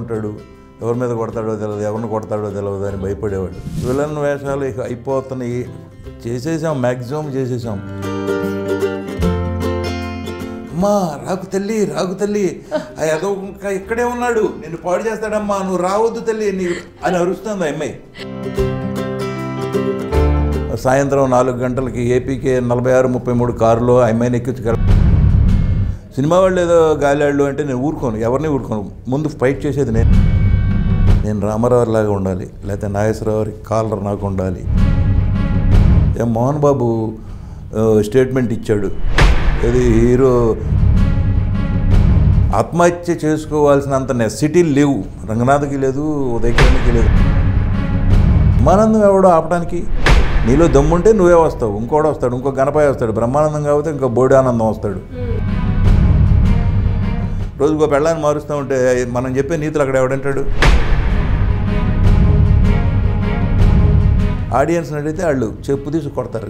ఉంటాడు, ఎవరి మీద కొడతాడో తెలియదు, ఎవరిని కొడతాడో తెలియదు అని భయపడేవాడు. విలన్ వేషాలు ఇక అయిపోతున్నాయి, చేసేసాం, మ్యాక్సిమం చేసేసాం. అమ్మా రాకు తల్లి, రాకు తల్లి, అదో ఇంకా ఇక్కడే ఉన్నాడు, నిన్ను పాడు చేస్తాడమ్మా, నువ్వు రావద్దు తల్లి అని అరుస్తుంది ఆ అమ్మాయి. సాయంత్రం 4 గంటలకి ఏపీకే 46-33 కారులో ఆ అమ్మాయిని ఎక్కించుకెళ్ళ. సినిమా వాళ్ళు ఏదో గాలివాళ్ళు అంటే నేను ఊరుకోను, ఎవరిని ఊరుకోను. ముందు ఫైట్ చేసేది నేను రామారావు లాగా ఉండాలి, లేకపోతే నాగేశ్వరరావు కాలర్ నాకు ఉండాలి. మోహన్ బాబు స్టేట్మెంట్ ఇచ్చాడు, ఇది హీరో ఆత్మహత్య చేసుకోవాల్సినంత నెసిటీలు లేవు, రంగనాథ్కి లేదు, ఉదయకిరణ్కి లేదు. బ్రహ్మానందం ఎవడో ఆపడానికి? నీలో దమ్ముంటే నువ్వే వస్తావు, ఇంకోటి వస్తాడు, ఇంకో గణపయ్య వస్తాడు, బ్రహ్మానందం కాకపోతే ఇంకో బోడి ఆనందం వస్తాడు. రోజుకో పెళ్ళాన్ని మారుస్తూ ఉంటే మనం చెప్పే నీతులు అక్కడ ఎవడంటాడు? ఆడియన్స్ని అడిగితే వాళ్ళు చెప్పు తీసి కొడతారు.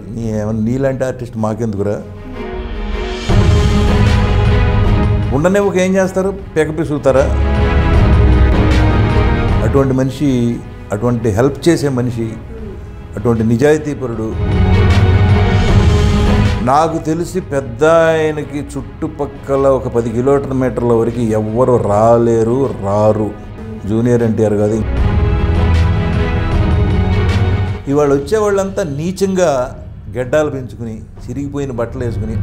నీలాంటి ఆర్టిస్ట్ మాకెందుకురా? ఉండనే ఒక ఏం చేస్తారు, పెకపిసుగుతారా? అటువంటి మనిషి, అటువంటి హెల్ప్ చేసే మనిషి, అటువంటి నిజాయితీపరుడు. నాకు తెలిసి పెద్ద ఆయనకి చుట్టుపక్కల ఒక 10 కిలోమీటర్ల వరకు ఎవ్వరు రారు. జూనియర్ ఎన్టీఆర్ కాదు. ఇవాళ వచ్చేవాళ్ళంతా నీచంగా గెడ్డాలు పెంచుకుని, చిరిగిపోయిన బట్టలు వేసుకుని